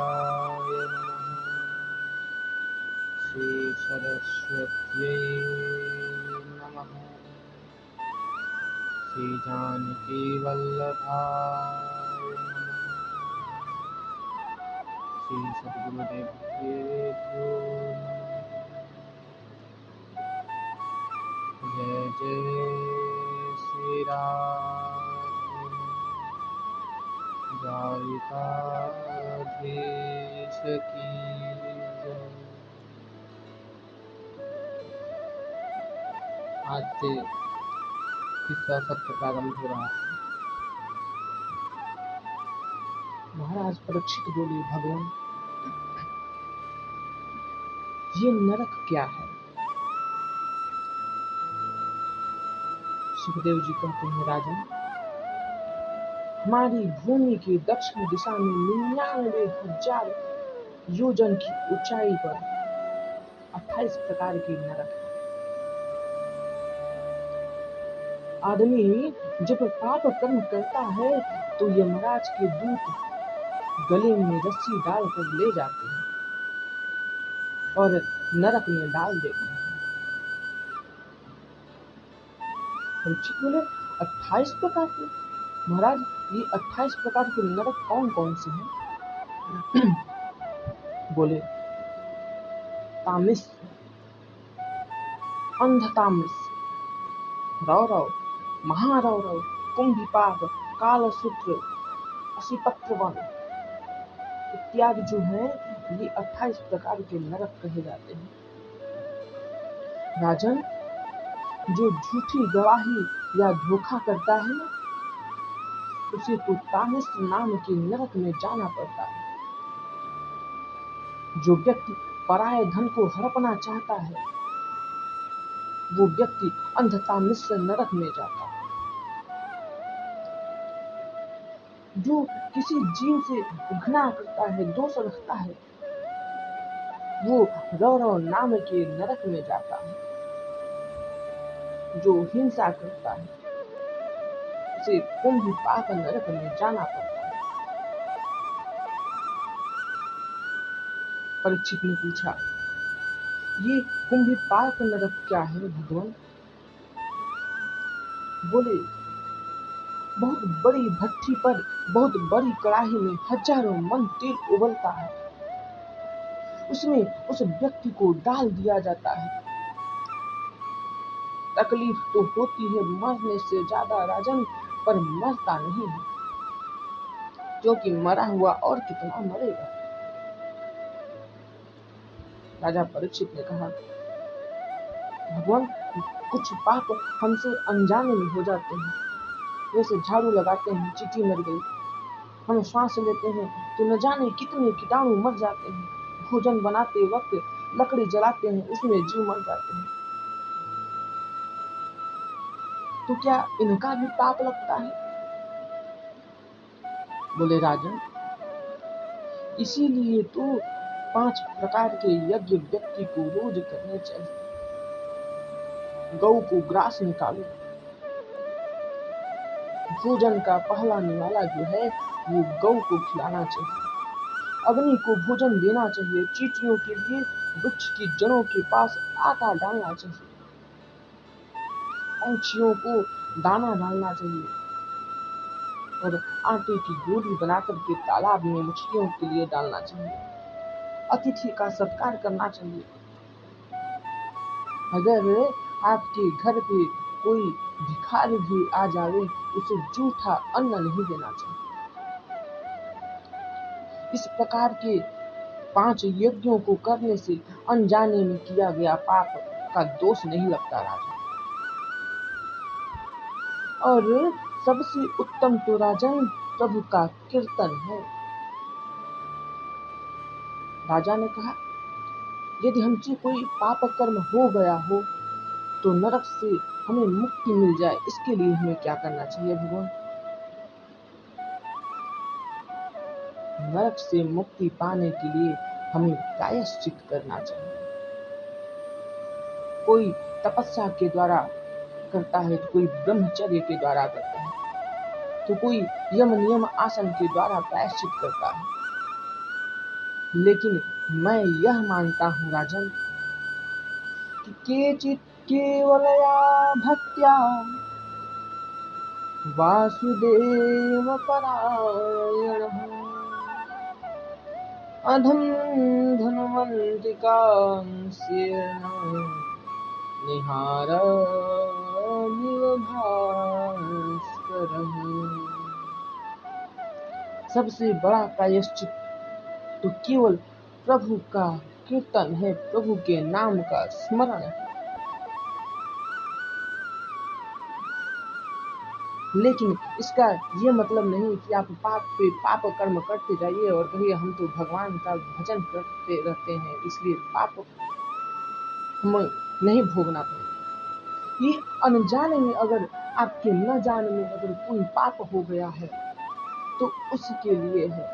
नमः। श्री सरस्वत्यै नमः। श्री जानकी वल्लभाय नमः। श्री सद्गुरुदेवो नमः। जय जय श्री राम द्वारिकाधीश की जय। आज से तीसरा सत्र प्रारंभ हो रहा है। महाराज परीक्षित बोले, भगवान ये नरक क्या है? सुखदेव जी कहते हैं, राजन हमारी भूमि की दक्षिण दिशा में 99,000 योजन की ऊंचाई पर 28 प्रकार के नरक हैं। आदमी जब पाप कर्म करता है तो यमराज के दूत गले में रस्सी डालकर ले जाते हैं और नरक में डाल देते हैं। परीक्षित बोले, 28 प्रकार के? महाराज ये 28 प्रकार के नरक कौन कौन से हैं? बोले, तामिस, अंधतामिस, रौरव, महारौरव, कुंभिपाक, कालसूत्र, असिपत्रवन इत्यादि जो हैं ये 28 प्रकार के नरक कहे जाते हैं। राजन जो झूठी गवाही या धोखा करता है ना, उसे तो तामिस नाम के नरक में जाना पड़ता है। जो व्यक्ति पराये धन को हड़पना चाहता है वो व्यक्ति अंधतामिस नरक में जाता है। जो किसी जीव से घृणा करता है, दोष रखता है, वो रौरव नाम के नरक में जाता है। जो हिंसा करता है उसे कुंभिपाक नरक में जाना पड़ता है। परीक्षित ने पूछा, ये कुंभिपाक नरक क्या है भगवान? बोले, बहुत बड़ी भट्ठी पर बहुत बड़ी कड़ाही में हजारों मन तेल उबलता है, उसमें उस व्यक्ति को डाल दिया जाता है। तकलीफ तो होती है मरने से ज्यादा राजन, पर मरता नहीं है, क्योंकि मरा हुआ और कितना मरेगा। राजा परीक्षित ने कहा, भगवान कुछ पाप हमसे अनजाने में हो जाते हैं। जैसे झाड़ू लगाते हैं, चींटी मर गई। हम श्वास लेते हैं तो न जाने कितने कीटाणु मर जाते हैं। भोजन बनाते वक्त लकड़ी जलाते हैं, उसमें जीव मर जाते हैं। तो क्या इनका भी पाप लगता है? बोले, राजन इसीलिए तो 5 प्रकार के यज्ञ व्यक्ति को रोज करने चाहिए। गौ को ग्रास निकालो, भोजन का पहला निवाला जो है वो गौ को खिलाना चाहिए। अग्नि को भोजन देना चाहिए। चींटियों के लिए वृक्ष की जड़ों के पास आटा डालना चाहिए। पंछियों को दाना डालना चाहिए और आटे की गोली बनाकर के तालाब में मछलियों के लिए डालना चाहिए। अतिथि का सत्कार करना चाहिए। अगर आपके घर पे कोई भिखारी भी आ जाए उसे जूठा अन्न नहीं देना चाहिए। इस प्रकार के 5 यज्ञों को करने से अनजाने में किया गया पाप का दोष नहीं लगता राजा। और सबसे उत्तम तो राजन प्रभु का कीर्तन है। राजा ने कहा, यदि हमसे कोई पाप कर्म हो गया हो तो नरक से हमें मुक्ति मिल जाए, इसके लिए हमें क्या करना चाहिए भगवान? नरक से मुक्ति पाने के लिए हमें प्रायश्चित करना चाहिए। कोई तपस्या के द्वारा करता है तो कोई ब्रह्मचर्य के द्वारा करता है, तो कोई यम नियम आसन के द्वारा प्रायश्चित करता है। लेकिन मैं यह मानता हूँ राजन कि केचित् केवलया भक्त्या वासुदेव परायणः अधम धन्वन्तिकांस्येन निहारमिव भास्करः। सबसे बड़ा प्रायश्चित तो केवल प्रभु का कीर्तन है, प्रभु के नाम का स्मरण है। लेकिन इसका ये मतलब नहीं कि आप पाप पे पाप कर्म करते जाइए और कहिए हम तो भगवान का भजन करते रहते हैं इसलिए पाप हम नहीं भोगना पड़ेगा। ये अनजाने में अगर आपके न जाने में अगर कोई पाप हो गया है तो उसके लिए है,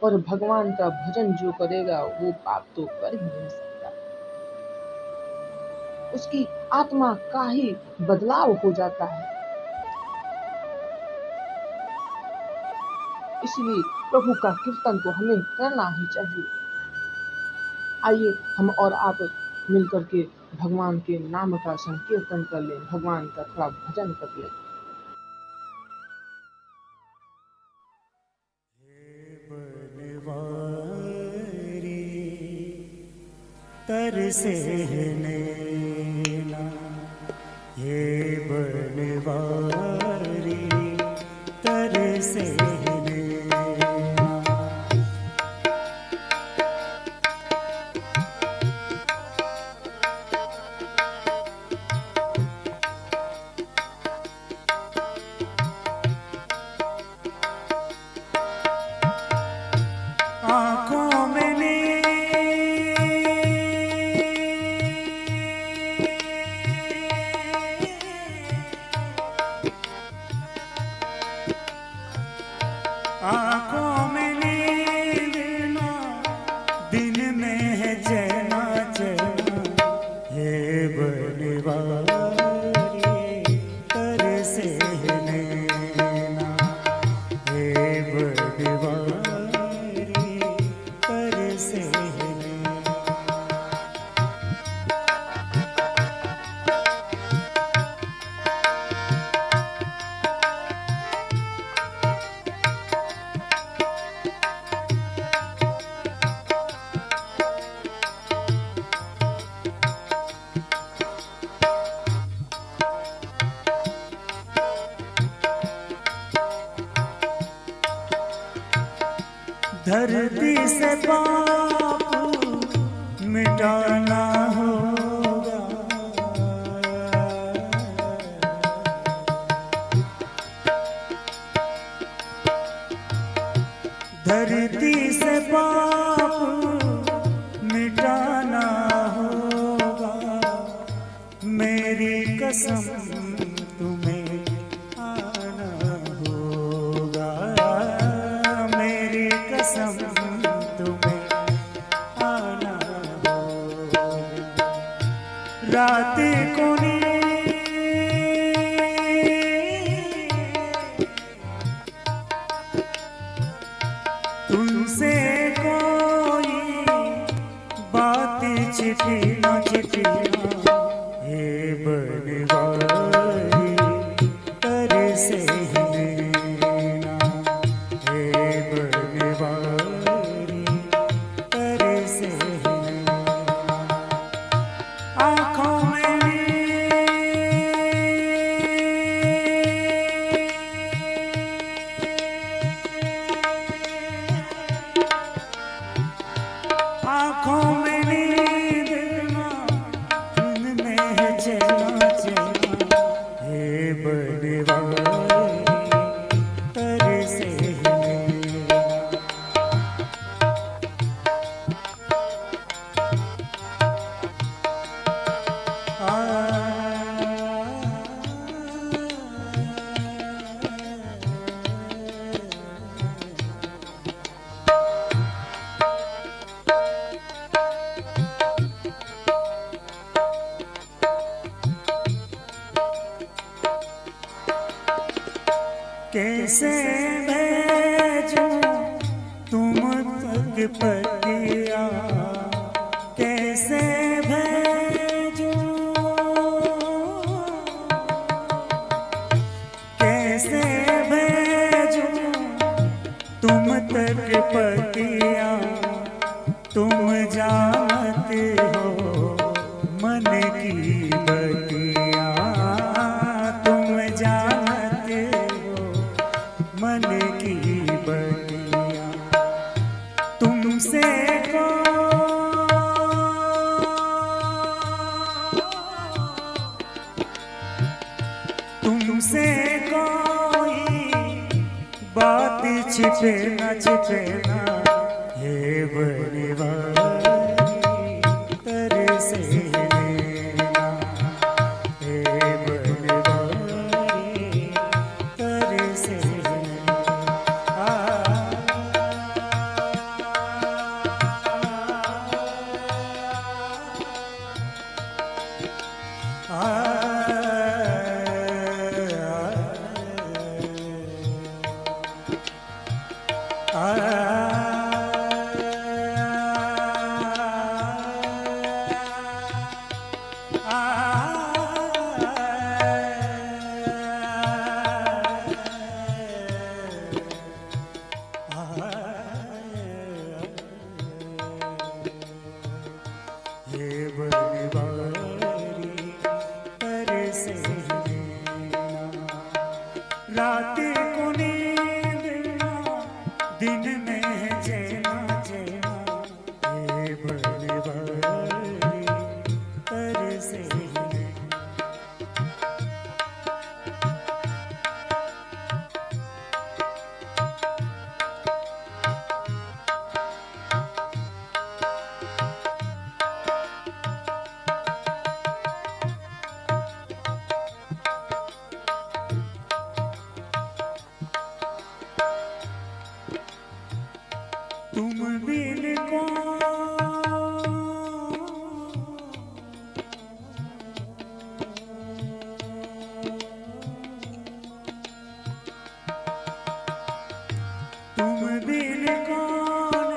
और भगवान का भजन जो करेगा वो पाप तो कर ही नहीं सकता। उसकी आत्मा का ही बदलाव हो जाता है। इसलिए प्रभु का कीर्तन तो हमें करना ही चाहिए। आइए हम और आप मिलकर के भगवान के नाम का संकीर्तन कर लें, भगवान का थोड़ा भजन कर लें। तरसे नैना हे बनवारी तरसे आँखों में नींद ना दिन में है चैना चैना हे बनवारी तरसे नैना हे बनवारी तरसे धरती से पाप मिटाना होगा, धरती से पाप मिटाना होगा। मेरी कसम तुम्हें आना होगा, मेरी कसम तुम्हें आना होगा। रात को तुमसे कोई बात चिट्ठी ना चिट्ठी हे बनवारी तरसे नैना हे बनवारी तरसे आँखों में आँखों में नींद ना दिन में है चैना चैना हे बनवारी तरसे कैसे भेजूं तुमको तक पतिया कैसे भेजूं, कैसे भेजूं तुम तक पतिया। तुम जानते हो मन की बतिया, तुम जानते हो मन की बतिया। तुमसे तुमसे कोई बात छिपे न छिपे ना, हे बनवारी तरसे नैना, हे बनवारी तरसे नैना। हे बनवारी तरसे नैना, रात को नींद ना, दिन में चैना चैना, हे बनवारी तरसे नैना। तुम बिन तुम बिन कौन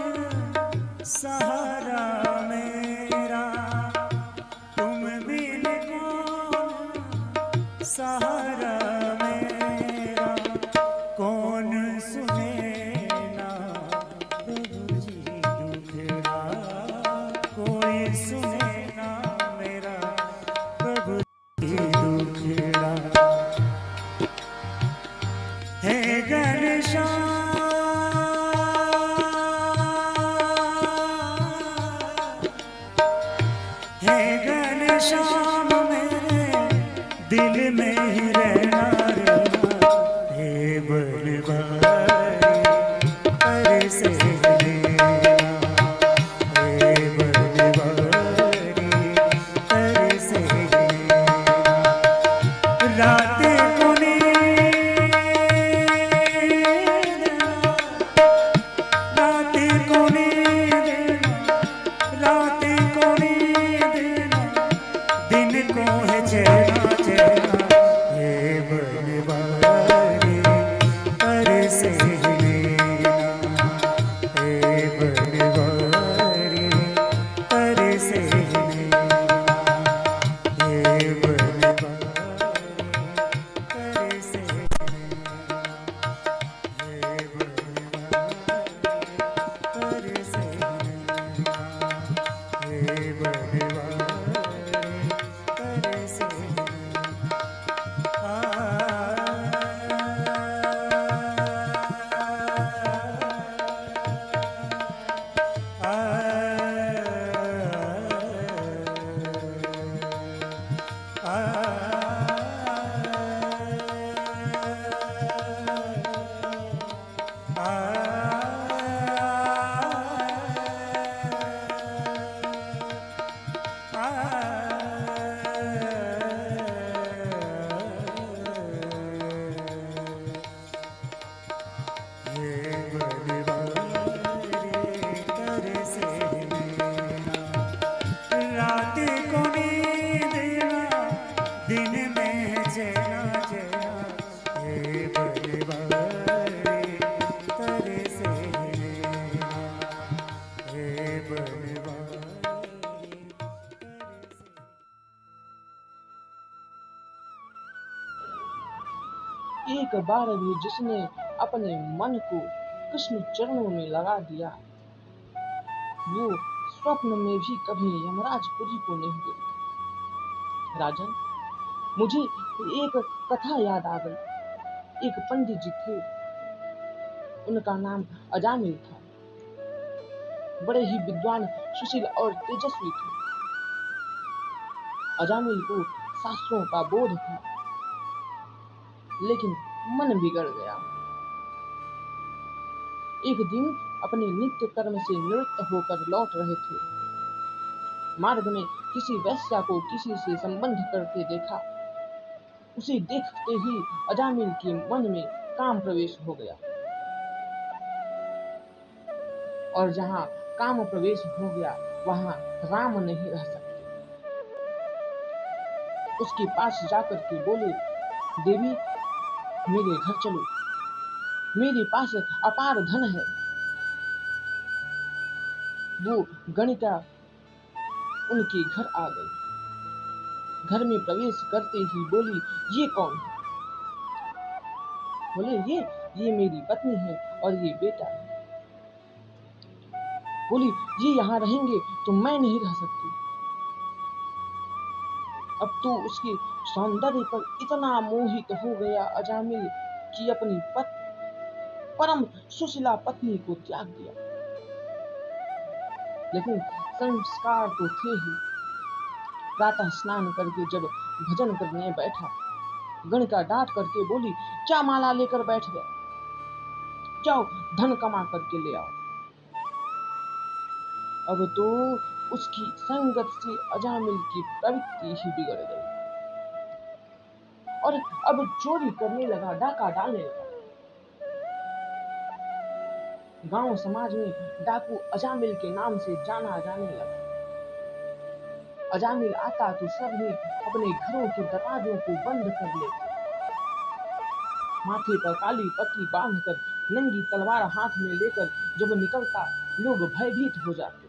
सहारा मेरा, तुम बिन कौन सहारा मेरा। कौन सुने ना प्रभु जी दुखड़ा, कोई सुने ना मेरा प्रभु जी दुखड़ा। हे घनश्याम, हे घनश्याम मेरे दिल में ही रहना रहना, हे बनवारी तरसे नैना, हे बनवारी तरसे नैना। रात को नींद ना, रात को नींद ना, रात को नींद ना, दिन एक बार भी जिसने अपने मन को कृष्ण चरणों में लगा दिया, वो स्वप्न में भी कभी यमराजपुरी को नहीं देखता। राजन, मुझे एक कथा याद आ गई। एक पंडित जी थे, उनका नाम अजामिल था। बड़े ही विद्वान, सुशील और तेजस्वी थे। अजामिल को शास्त्रों का बोध था, लेकिन मन बिगड़ गया। एक दिन अपने नित्य कर्म से निवृत्त होकर लौट रहे थे। मार्ग में किसी वैश्या को किसी से संबंध करते देखा। उसे देखते ही अजामिल के मन में काम प्रवेश हो गया, और जहाँ काम प्रवेश हो गया वहाँ राम नहीं रह सकते। उसके पास जाकर के बोले, देवी, मेरे घर चलो, मेरे पास अपार धन है। वो गणिका उनके घर आ गई। घर में प्रवेश करते ही बोली, ये कौन है? बोले, ये मेरी पत्नी है और ये बेटा है। बोली, ये यहाँ रहेंगे तो मैं नहीं रह सकती। अब तो उसके सौंदर्य पर इतना मोहित हो गया अजामिल कि अपनी परम सुशीला पत्नी को त्याग दिया। लेकिन संस्कार तो थे ही। प्रातः स्नान करके जब भजन करने बैठा, गणिका डांट करके बोली, क्या माला लेकर बैठ गए? जाओ धन कमा करके ले आओ। अब तो उसकी संगत से अजामिल की प्रवृत्ति ही बिगड़ गई और अब चोरी करने लगा, डाका डालने लगा। गांव समाज में डाकू अजामिल के नाम से जाना जाने लगा। अजामिल आता तो सब ही अपने घरों के दरवाजों को बंद कर लेते। माथे पर काली पट्टी बांधकर, नंगी तलवार हाथ में लेकर जब निकलता, लोग भयभीत हो जाते।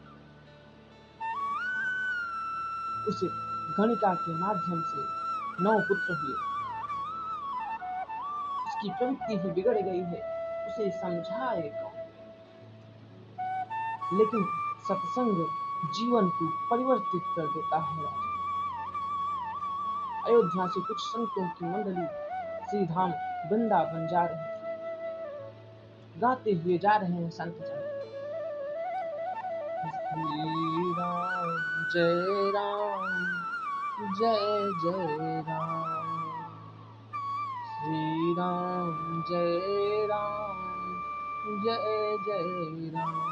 उस गणिका के माध्यम से 9 पुत्र हुए। उसकी प्रवृत्ति ही बिगड़ गई है, उसे समझाए कौन? लेकिन सत्संग जीवन को परिवर्तित कर देता है। अयोध्या से कुछ संतों की मंडली श्री धाम वृंदावन जा रहे थे। गाते हुए जा रहे हैं संत जन, श्री राम जय राम जय जय राम, श्री राम जय राम जय जय राम,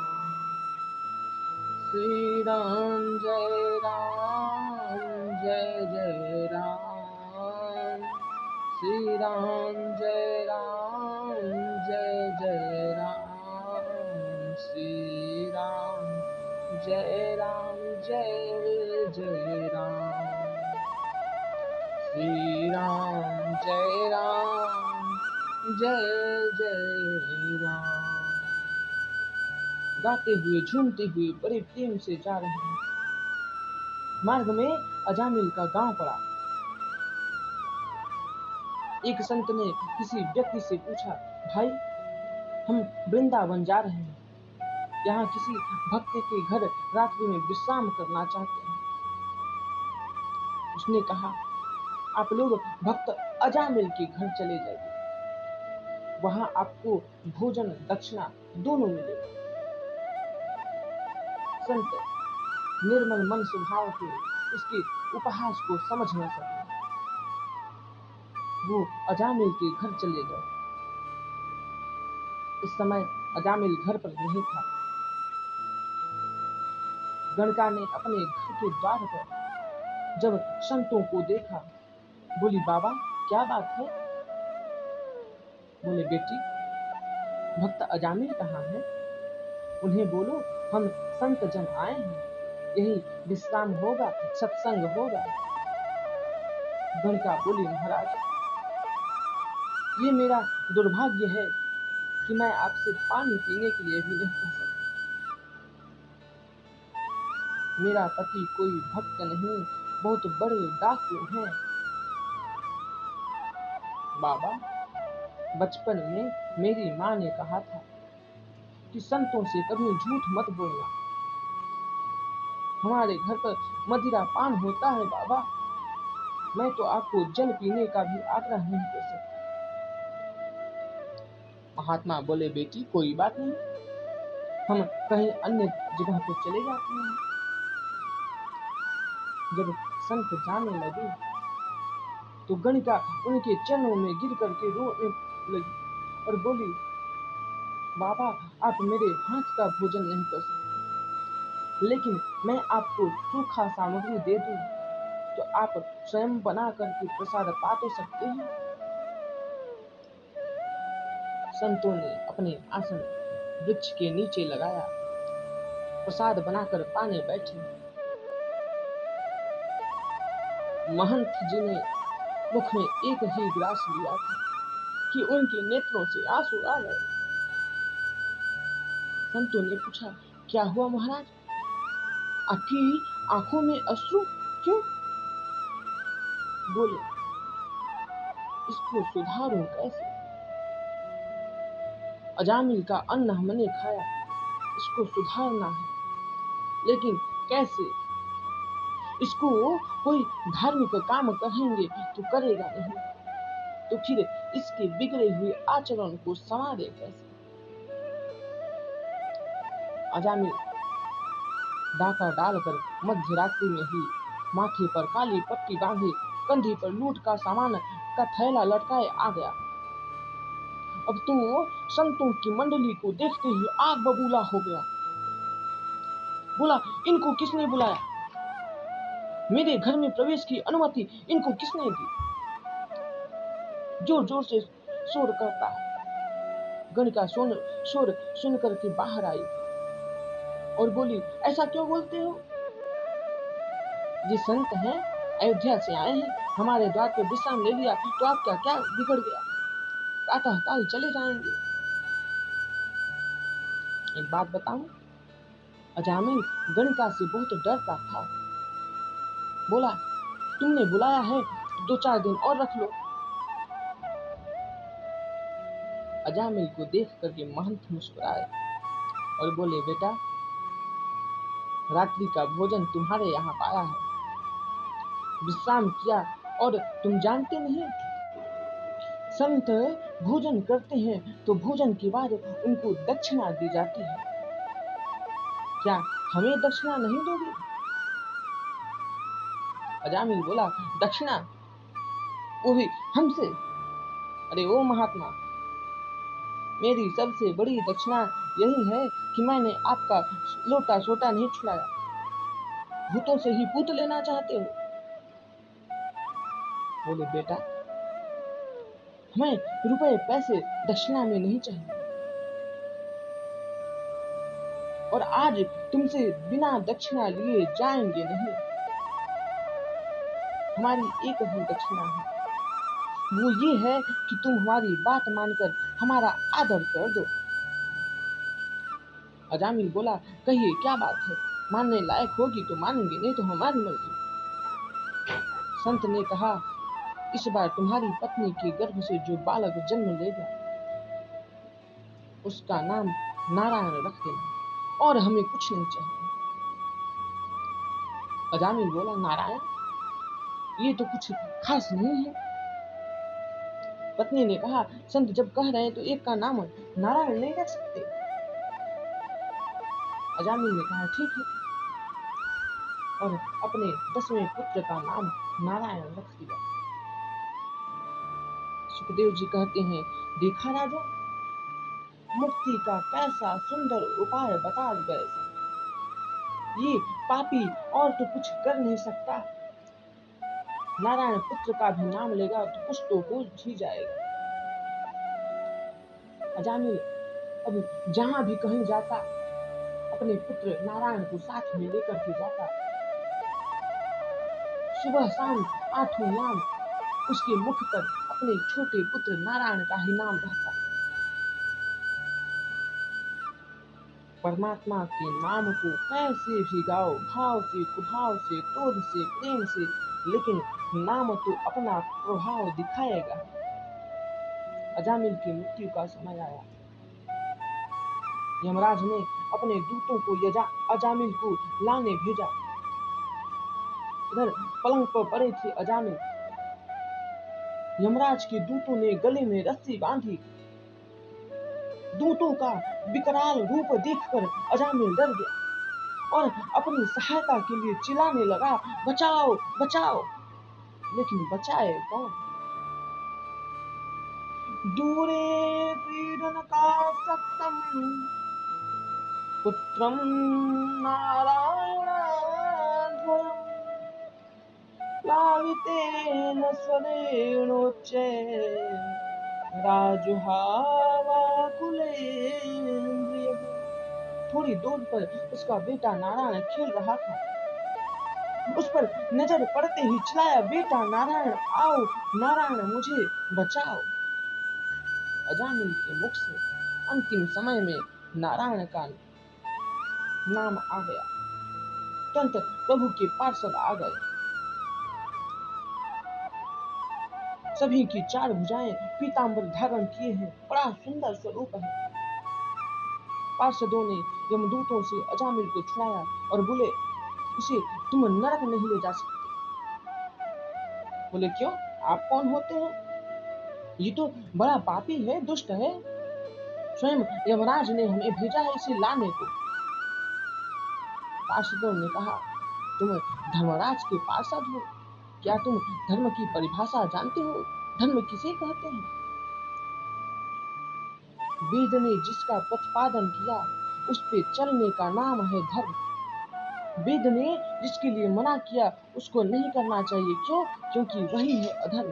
श्री राम जय राम जय जय राम, श्री राम जय राम जय जय राम, श्री राम जय राम जय जय राम, श्री राम जय राम जय जय राम। गाते हुए झूमते हुए बड़े प्रेम से जा रहे हैं। मार्ग में अजामिल का गांव पड़ा। एक संत ने किसी व्यक्ति से पूछा, भाई, हम वृंदावन जा रहे हैं, यहाँ किसी भक्त के घर रात्रि में विश्राम करना चाहते हैं। उसने कहा, आप लोग भक्त अजामिल के घर चले जाइए, वहां आपको भोजन दक्षिणा दोनों मिलेगा। संत निर्मल मन स्वभाव के उसके उपहास को समझ न सके। वो अजामिल के घर चले गए। इस समय अजामिल घर पर नहीं था। गणिका ने अपने घर के द्वार पर जब संतों को देखा, बोली, बाबा, क्या बात है? बोले, बेटी, भक्त अजामिल कहाँ है? उन्हें बोलो हम संत जन आए हैं, यही विश्राम होगा, सत्संग होगा। गणिका बोली, महाराज, ये मेरा दुर्भाग्य है कि मैं आपसे पानी पीने के लिए भी नहीं कह सकती। मेरा पति कोई भक्त नहीं, बहुत बड़े डाकू हैं। बाबा, बचपन में मेरी माँ ने कहा था कि संतों से कभी झूठ मत बोलना। हमारे घर पर मदिरा पान होता है बाबा। मैं तो आपको जल पीने का भी आग्रह नहीं कर सकता। महात्मा बोले, बेटी कोई बात नहीं, हम कहीं अन्य जगह पर चले जाते हैं। जब संत जाने लगे तो गणिका उनके चरणों में गिर करके रोने लगी और बोली, बाबा आप मेरे हाथ का भोजन नहीं कर सकते, लेकिन मैं आपको सूखा सामग्री दे दूं तो आप स्वयं बना करके प्रसाद पा तो सकते हैं। संतों ने अपने आसन वृक्ष के नीचे लगाया, प्रसाद बनाकर पाने बैठे। महंत जी ने मुख में एक ही ग्रास लिया था कि उनके नेत्रों से आंसू आ गए। संतों ने पूछा, क्या हुआ महाराज, आपकी आंखों में अश्रु क्यों? बोले, इसको सुधारूं कैसे? अजामिल का अन्न हमने खाया, इसको सुधारना है, लेकिन कैसे? इसको कोई धार्मिक काम कहेंगे तो करेगा नहीं, तो फिर इसके बिगड़े हुए आचरण को संवारे कैसे? अजामिल डाका डालकर मध्य रात्रि में ही माथे पर काली पट्टी बांधे, कंधे पर लूट का सामान का थैला लटकाए आ गया। अब तो संतों की मंडली को देखते ही आग बबूला हो गया। बोला, इनको किसने बुलाया? मेरे घर में प्रवेश की अनुमति इनको किसने दी? जोर जोर से शोर करता है। गणिका शोर सुन करके बाहर आई और बोली, ऐसा क्यों बोलते हो? ये संत हैं, अयोध्या से आए हैं, हमारे द्वार पर विश्राम ले लिया तो आपका क्या बिगड़ गया? प्रातः काल चले जाएंगे। एक बात बताऊं, अजामिल गणिका से बहुत डरता था। बोला, तुमने बुलाया है तो 2-4 दिन और रख लो। अजामिल को देख करके महंत मुस्कुराए और बोले, बेटा रात्रि का भोजन तुम्हारे यहाँ पाया है, विश्राम किया, और तुम जानते नहीं, संत भोजन करते हैं तो भोजन के बाद उनको दक्षिणा दी जाती है। क्या हमें दक्षिणा नहीं दोगे? अजामिल बोला, दक्षिणा? वो भी हमसे? अरे ओ महात्मा, मेरी सबसे बड़ी दक्षिणा यही है कि मैंने आपका लोटा सोटा नहीं छुड़ाया। भूतों से ही पूत लेना चाहते हो? बोले, बेटा हमें रुपए पैसे दक्षिणा में नहीं चाहिए, और आज तुमसे बिना दक्षिणा लिए जाएंगे नहीं। हमारी एक ही दक्षिणा है, वो ये है कि तुम हमारी बात मानकर हमारा आदर कर दो। अजामिल बोला, कहिए क्या बात है, मानने लायक होगी तो मानेंगे, नहीं तो हमारी मर्जी। संत ने कहा, इस बार तुम्हारी पत्नी के गर्भ से जो बालक जन्म लेगा उसका नाम नारायण रख देना, और हमें कुछ नहीं चाहिए। अजामिल बोला, नारायण? ये तो कुछ खास नहीं है। पत्नी ने कहा, संत जब कह रहे हैं तो एक का नाम नारायण नहीं रख सकते? अजामिल ने कहा, ठीक है, और अपने 10वें पुत्र का नाम नारायण रख दिया। सुखदेव जी कहते हैं, देखा राजा, मुक्ति का कैसा सुंदर उपाय बता गए। ये पापी और तो कुछ कर नहीं सकता, नारायण पुत्र का भी नाम लेगा तो कुछ तो हो ही जाएगा। अजामिल अब जहां भी कहीं जाता, अपने पुत्र नारायण को साथ में लेकर के जाता। सुबह शाम 8 याम उसके मुख पर अपने छोटे पुत्र नारायण का ही नाम रहता। परमात्मा के नाम को कैसे भी गाओ, भाव से, कुभाव से, क्रोध से, प्रेम से, लेकिन नाम तो अपना प्रभाव दिखाएगा। अजामिल की मृत्यु का समय आया। यमराज ने अपने दूतों को अजामिल को लाने भेजा। इधर पलंग पर पड़े थे अजामिल। यमराज के दूतों ने गले में रस्सी बांधी। दूतों का विकराल रूप देखकर अजामिल डर गया और अपनी सहायता के लिए चिल्लाने लगा, बचाओ बचाओ। लेकिन बचाए कौन? दूरे पीडन का सप्तम पुत्रम नारायणाध्वरम प्लावितेन स्वरेणोच्चे राजुहावाकुलेन्द्रियः। थोड़ी दूर पर उसका बेटा नारायण खेल रहा था। उस पर नजर पड़ते ही चिल्लाया, बेटा नारायण आओ, नारायण मुझे बचाओ। अजामिल के मुख से अंतिम समय में नारायण का नाम आ गया। तुरंत प्रभु के पार्षद आ गए। सभी की 4 भुजाएं पीतांबर धारण किए हैं, बड़ा सुंदर स्वरूप है। पार्षदों ने यमदूतों से अजामिल को छुड़ाया और बोले, इसे तुम नरक नहीं ले जा सकते। बोले, क्यों? आप कौन होते हैं? ये तो बड़ा पापी है, दुष्ट है। स्वयं यमराज ने हमें भेजा है इसे लाने को। पार्षदों ने कहा, तुम धर्मराज के पार्षद हो, क्या तुम धर्म की परिभाषा जानते हो? धर्म किसे कहते हैं? वेद ने जिसका प्रतिपादन किया उस पे चलने का नाम है धर्म। वेद ने जिसके लिए मना किया उसको नहीं करना चाहिए। क्यों? क्योंकि वही है अधर्म।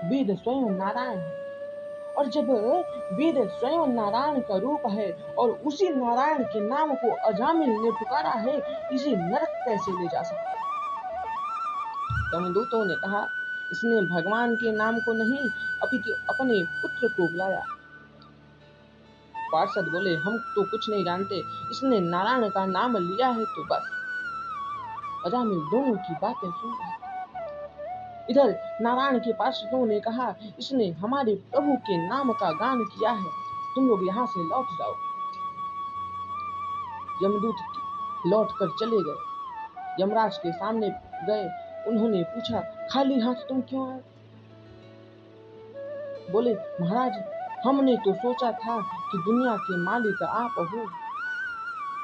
वेद स्वयं नारायण है, और जब वेद स्वयं नारायण का रूप है और उसी नारायण के नाम को अजामिल ने पुकारा है, इसे नरक कैसे ले जा सकता? यमदूतों ने कहा, इसने भगवान के नाम को नहीं अपितु अपने पुत्र को बुलाया। पार्षद बोले, हम तो कुछ नहीं जानते, इसने नारायण का नाम लिया है तो बस। अजामिल दोनों की बातें सुन रहा था। इधर नारायण के पार्षदों ने कहा, इसने हमारे प्रभु के नाम का गान किया है, तुम लोग यहाँ से लौट जाओ। यमदूत लौट कर चले गए। यमराज के सामने गए। उन्होंने पूछा, खाली हाथ तुम क्यों आए? बोले, महाराज, हमने तो सोचा था कि दुनिया के मालिक आप हो,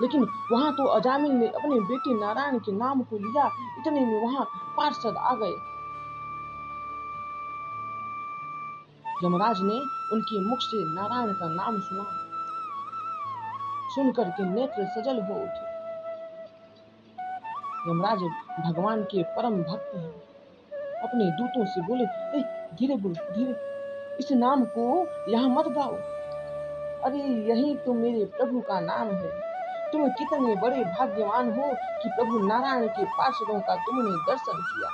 लेकिन वहां तो अजामिल ने अपने बेटे नारायण के नाम को लिया। इतने में वहां पार्षद आ गए। यमराज ने उनके मुख से नारायण का नाम सुना। सुनकर के नेत्र सजल हो उठे। यमराज भगवान के परम भक्त हैं। अपने दूतों से बोले, धीरे बोल, धीरे, इस नाम को यहाँ मत गाओ। अरे यही तो मेरे प्रभु का नाम है। तुम कितने बड़े भाग्यवान हो कि प्रभु नारायण के पार्षदों का तुमने दर्शन किया।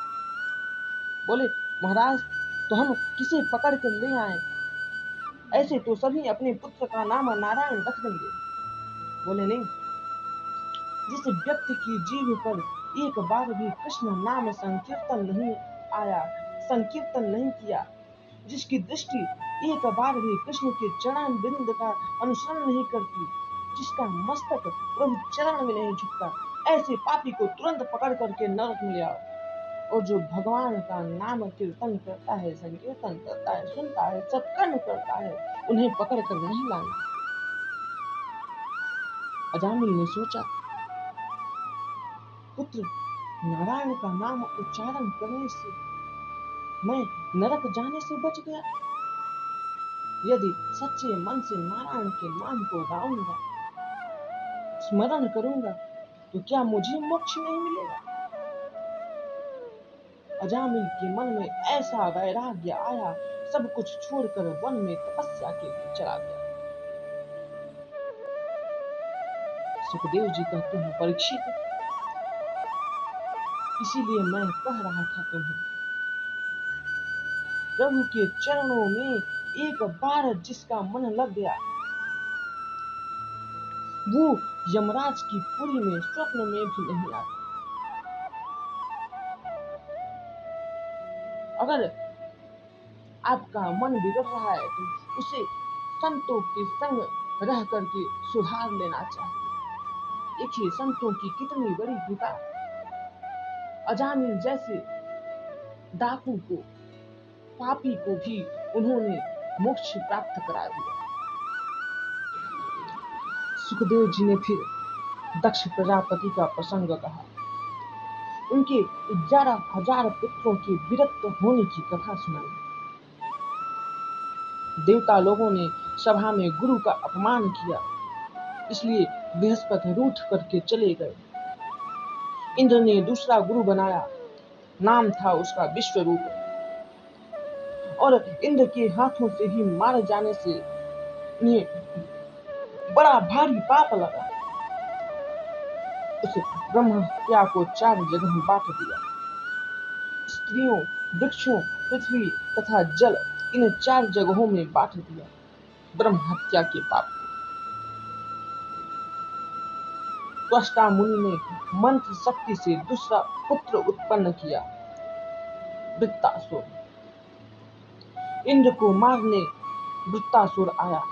बोले, महाराज, तो हम किसे पकड़ कर ले आए? ऐसे तो सभी अपने पुत्र का नाम नारायण रख देंगे। बोले, नहीं, जिस व्यक्ति की जीभ पर एक बार भी कृष्ण नाम संकीर्तन नहीं आया, संकीर्तन नहीं किया, जिसकी दृष्टि एक बार भी कृष्ण के चरण बिंद का अनुसरण नहीं करती, जिसका मस्तक प्रभु चरण में नहीं झुकता, ऐसे पापी को तुरंत पकड़ करके नरक में ले आओ। और जो भगवान का नाम कीर्तन करता है, संकीर्तन करता है, सुनता है, सत्कर्म करता है, उन्हें पकड़ कर नहीं लाना। अजामिल ने सोचा, पुत्र नारायण का नाम उच्चारण करने से मैं नरक जाने से बच गया। यदि सच्चे मन से नारायण के नाम को गाऊंगा, स्मरण करूंगा, तो क्या मुझे मोक्ष नहीं मिलेगा? अजामिल के मन में ऐसा वैराग्य आया, सब कुछ छोड़कर वन में तपस्या के लिए चला गया। सुखदेव जी कहते हैं, परीक्षित, इसीलिए मैं कह रहा था तुम्हें, प्रभु के चरणों में एक बार जिसका मन लग गया, वो यमराज की पुरी में स्वप्न में भी नहीं आता। अगर आपका मन बिगड़ रहा है तो उसे संतों के संग रह करके सुधार लेना चाहिए। देखिए संतों की कितनी बड़ी कृपा, अजामिल जैसे डाकू को, पापी को भी उन्होंने मोक्ष प्राप्त करा दिया। सुखदेव जी ने फिर दक्ष प्रजापति का प्रसंग कहा। उनके 11,000 पुत्रों के विरक्त होने की कथा सुनाई। देवता लोगों ने सभा में गुरु का अपमान किया, इसलिए बृहस्पति रूठ करके चले गए। इंद्र ने दूसरा गुरु बनाया, नाम था उसका विश्वरूप, और इंद्र के हाथों से ही मारे जाने से उन्हें बड़ा भारी पाप लगा। उस ब्रह्म हत्या को 4 जगह बांट दिया। स्त्रियों, वृक्षों, पृथ्वी तथा जल, इन 4 जगहों में बांट दिया ब्रह्म हत्या के पाप को। त्वष्टा मुनि ने मंत्र शक्ति से दूसरा पुत्र उत्पन्न किया, वृत्तासुर। इंद्र को मारने वृत्तासुर आया।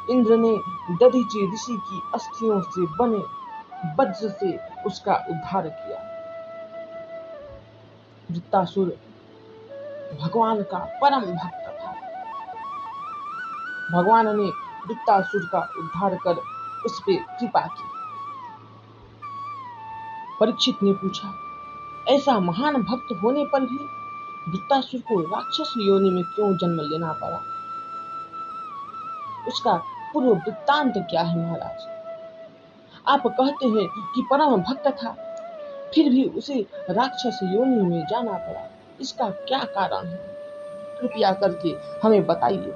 इंद्र ने दधीचि ऋषि की अस्थियों से बने वज्र से उसका उद्धार किया। वृत्तासुर भगवान का परम भक्त था। भगवान ने वृत्तासुर का उद्धार कर उस पर कृपा की। परीक्षित ने पूछा, ऐसा महान भक्त होने पर भी वृत्तासुर को राक्षस योनि में क्यों जन्म लेना पड़ा? उसका पूर्व वृत्तांत क्या है महाराज? आप कहते हैं कि परम भक्त था, फिर भी उसे राक्षस योनि में जाना पड़ा, इसका क्या कारण है? कृपया करके हमें बताइए।